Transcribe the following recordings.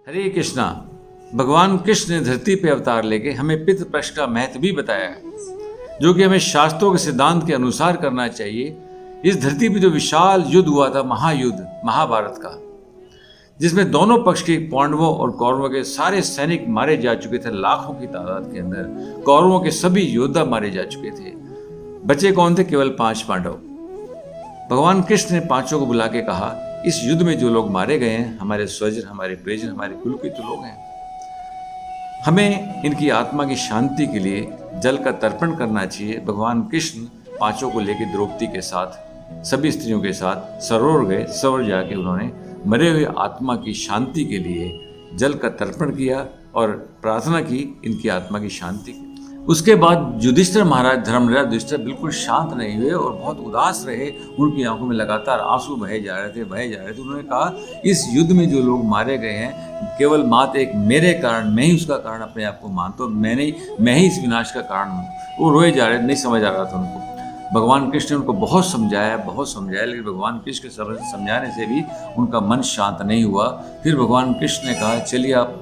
हरे कृष्णा। भगवान कृष्ण ने धरती पे अवतार लेके हमें पितृपक्ष का महत्व भी बताया है, जो कि हमें शास्त्रों के सिद्धांत के अनुसार करना चाहिए। इस धरती पे जो विशाल युद्ध हुआ था, महायुद्ध महाभारत का, जिसमें दोनों पक्ष के पांडवों और कौरवों के सारे सैनिक मारे जा चुके थे, लाखों की तादाद के अंदर कौरवों के सभी योद्धा मारे जा चुके थे। बचे कौन थे? केवल 5 पांडव। भगवान कृष्ण ने पांचों को बुला के कहा, इस युद्ध में जो लोग मारे गए हैं, हमारे स्वजन, हमारे प्रियजन, हमारे कुल के तो लोग हैं। हमें इनकी आत्मा की शांति के लिए जल का तर्पण करना चाहिए। भगवान कृष्ण पांचों को लेकर द्रौपदी के साथ, सभी स्त्रियों के साथ सरोवर गए। सरोवर जाके उन्होंने मरे हुए आत्मा की शांति के लिए जल का तर्पण किया और प्रार्थना की इनकी आत्मा की शांति की। उसके बाद युधिष्ठिर महाराज, धर्मराज युधिष्ठिर बिल्कुल शांत नहीं हुए और बहुत उदास रहे। उनकी आंखों में लगातार आंसू बहे जा रहे थे। उन्होंने कहा, इस युद्ध में जो लोग मारे गए हैं, केवल मात्र एक मेरे कारण, मैं ही उसका कारण अपने आप को मानता हूँ, मैं ही इस विनाश का कारण हूँ। वो रोए जा रहे, नहीं समझ आ रहा था उनको। भगवान कृष्ण ने उनको बहुत समझाया, लेकिन भगवान कृष्ण के समझाने से भी उनका मन शांत नहीं हुआ। फिर भगवान कृष्ण ने कहा, चलिए आप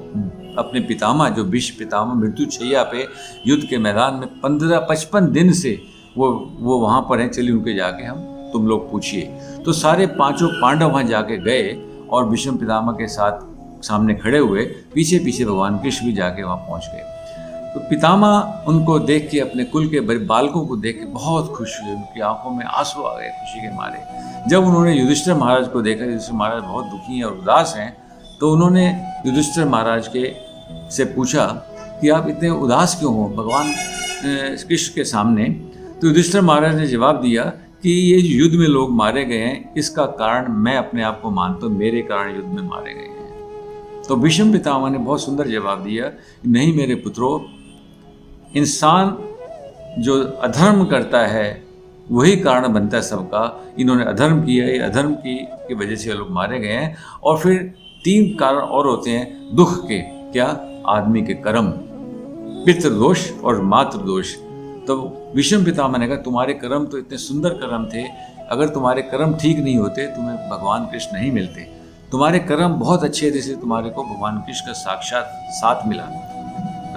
अपने पितामह, जो भीष्म पितामह मृत्युशैया पे युद्ध के मैदान में 55 दिन से वो वहाँ पर हैं, चलिए उनके जाके तुम लोग पूछिए। तो सारे पांचों पांडव वहाँ जाके गए और भीष्म पितामह के साथ सामने खड़े हुए। पीछे पीछे भगवान कृष्ण भी जाके वहाँ पहुँच गए। तो पितामह उनको देख के, अपने कुल के बालकों को देख के बहुत खुश हुए। उनकी आंखों में आंसू आ गए खुशी के मारे। जब उन्होंने युधिष्ठिर महाराज को देखा, युधिष्ठिर महाराज बहुत दुखी हैं और उदास हैं, तो उन्होंने युधिष्ठिर महाराज से पूछा कि आप इतने उदास क्यों हो भगवान कृष्ण के सामने। तो युधिष्ठिर महाराज ने जवाब दिया कि ये युद्ध में लोग मारे गए हैं, इसका कारण मैं अपने आप को मानता हूँ, मेरे कारण युद्ध में मारे गए हैं। तो भीष्म पितामह ने बहुत सुंदर जवाब दिया, नहीं मेरे पुत्रों, इंसान जो अधर्म करता है वही कारण बनता है सबका। इन्होंने अधर्म किया है, अधर्म की वजह से लोग मारे गए हैं। और फिर 3 कारण और होते हैं दुख के। क्या? आदमी के कर्म, पितृदोष और मातृदोष। तो भीष्म पितामह ने कहा, तुम्हारे कर्म तो इतने सुंदर कर्म थे, अगर तुम्हारे कर्म ठीक नहीं होते तुम्हें भगवान कृष्ण नहीं मिलते। तुम्हारे कर्म बहुत अच्छे थे, इसलिए तुम्हारे को भगवान कृष्ण का साक्षात साथ मिला।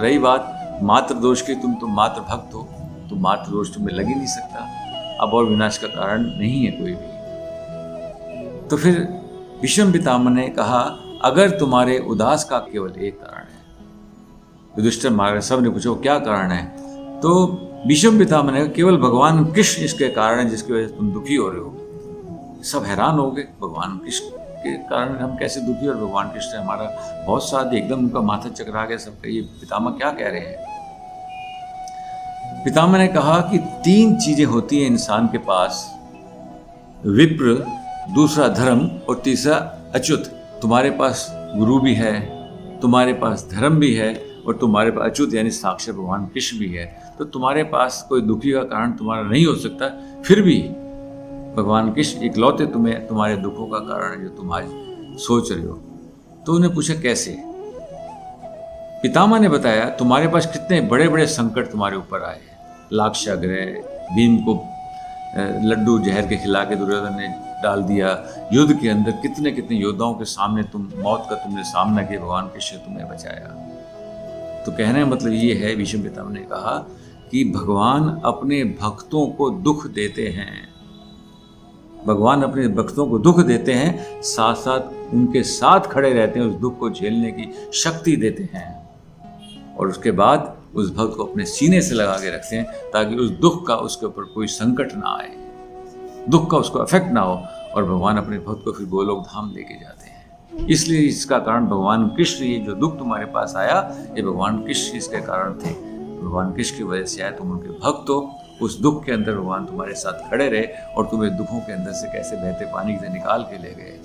रही बात मातृदोष की, तुम तो मातृ भक्त हो, तो मातृदोष तुम्हें लग ही नहीं सकता। अब और विनाश का कारण नहीं है कोई भी। तो फिर भीष्म पितामह ने कहा, अगर तुम्हारे उदास का केवल एक कारण है। युधिष्ठिर महाराज सब ने पूछा, क्या कारण है? तो भीष्म पितामह ने कहा, केवल भगवान कृष्ण इसके कारण है जिसकी वजह से तुम दुखी हो रहे हो। सब हैरान हो गए, भगवान कृष्ण के कारण हम कैसे दुखी, और भगवान कृष्ण हमारा बहुत साथ। एकदम उनका माथा चकरा गया सबका, ये पितामह क्या कह रहे हैं। पितामह ने कहा कि 3 चीजें होती हैं इंसान के पास, विप्र, दूसरा धर्म और तीसरा अच्युत। तुम्हारे पास गुरु भी है, तुम्हारे पास धर्म भी है, और तुम्हारे पास अच्युत यानी साक्षात भगवान कृष्ण भी है। तो तुम्हारे पास कोई दुखी का कारण तुम्हारा नहीं हो सकता। फिर भी भगवान कृष्ण इकलौते तुम्हारे दुखों का कारण है, जो तुम आज सोच रहे हो। तो उन्हें पूछा, कैसे? पितामह ने बताया, तुम्हारे पास कितने बड़े बड़े संकट तुम्हारे ऊपर आए। लाक्षागृह, भीम को लड्डू जहर के खिला के दुर्योधन ने डाल दिया। युद्ध के अंदर कितने कितने योद्धाओं के सामने मौत का तुमने सामना किया, भगवान कृष्ण तुम्हें बचाया। तो कहने का मतलब ये है, भीष्म पितामह ने कहा कि भगवान अपने भक्तों को दुख देते हैं। भगवान अपने भक्तों को दुख देते हैं, साथ साथ उनके साथ खड़े रहते हैं, उस दुख को झेलने की शक्ति देते हैं, और उसके बाद उस भक्त को अपने सीने से लगा के रखते हैं, ताकि उस दुख का उसके ऊपर कोई संकट ना आए, दुख का उसको इफेक्ट ना हो। और भगवान अपने भक्त को फिर गोलोक धाम लेके जाते हैं। इसलिए इसका कारण भगवान कृष्ण, ये जो दुख तुम्हारे पास आया, ये भगवान कृष्ण इसके कारण थे। भगवान कृष्ण की वजह से आया, तुम उनके भक्त हो। उस दुख के अंदर भगवान तुम्हारे साथ खड़े रहे और तुम्हें दुखों के अंदर से कैसे बहते पानी से निकाल के ले गए।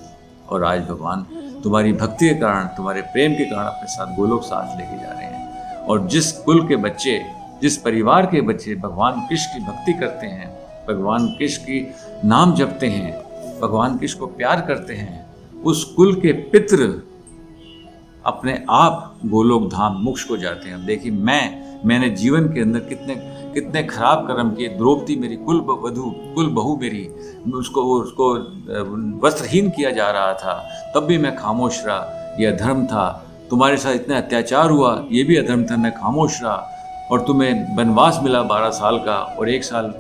और आज भगवान तुम्हारी भक्ति के कारण, तुम्हारे प्रेम के कारण अपने साथ गोलोक साथ लेके जा रहे हैं। और जिस कुल के बच्चे, जिस परिवार के बच्चे भगवान कृष्ण की भक्ति करते हैं, भगवान कृष्ण की नाम जपते हैं, भगवान कृष्ण को प्यार करते हैं, उस कुल के पितृ अपने आप गोलोक धाम मोक्ष को जाते हैं। देखिए, मैंने जीवन के अंदर कितने खराब कर्म किए। द्रौपदी मेरी कुल बहू मेरी, उसको वस्त्रहीन किया जा रहा था, तब भी मैं खामोश रहा। यह धर्म था, तुम्हारे साथ इतना अत्याचार हुआ, ये भी अधर्म था, मैं खामोश रहा। और तुम्हें वनवास मिला 12 साल का, और 1 साल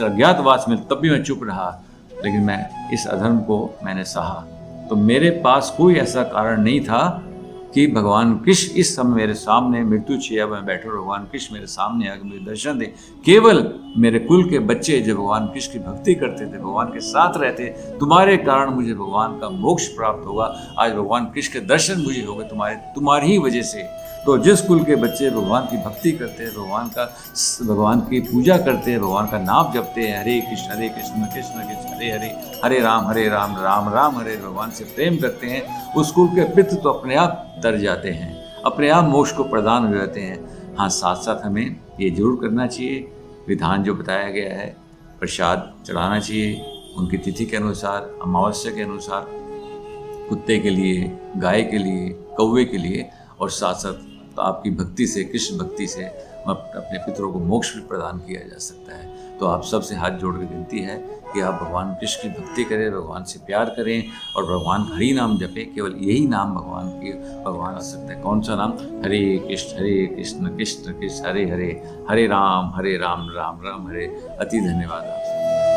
अज्ञातवास में, तब भी मैं चुप रहा, लेकिन मैं इस अधर्म को मैंने सहा। तो मेरे पास कोई ऐसा कारण नहीं था कि भगवान कृष्ण इस समय मेरे सामने मृत्यु छाया में बैठे, भगवान कृष्ण मेरे सामने आकर मुझे दर्शन दे। केवल मेरे कुल के बच्चे जो भगवान कृष्ण की भक्ति करते थे, भगवान के साथ रहते, तुम्हारे कारण मुझे भगवान का मोक्ष प्राप्त होगा। आज भगवान कृष्ण के दर्शन मुझे हो गए तुम्हारी ही वजह से। तो जिस कुल के बच्चे भगवान की भक्ति करते हैं, भगवान की पूजा करते हैं, भगवान का नाम जपते हैं, हरे कृष्ण कृष्ण कृष्ण हरे हरे, हरे राम राम राम हरे, भगवान से प्रेम करते हैं, उस कुल के पितृ तो अपने आप तर जाते हैं, अपने आप मोक्ष को प्रदान हो जाते हैं। हाँ, साथ साथ हमें ये जरूर करना चाहिए, विधान जो बताया गया है, प्रसाद चढ़ाना चाहिए उनकी तिथि के अनुसार, अमावस्या के अनुसार, कुत्ते के लिए, गाय के लिए, कौवे के लिए, और साथ साथ तो आपकी भक्ति से, कृष्ण भक्ति से अपने पितरों को मोक्ष भी प्रदान किया जा सकता है। तो आप सबसे हाथ जोड़ के विनती है कि आप भगवान कृष्ण की भक्ति करें, भगवान से प्यार करें, और भगवान का हरि नाम जपें। केवल यही नाम भगवान आ सकता है। कौन सा नाम? हरे कृष्ण कृष्ण कृष्ण हरे हरे, हरे राम राम राम हरे। अति धन्यवाद आपसे।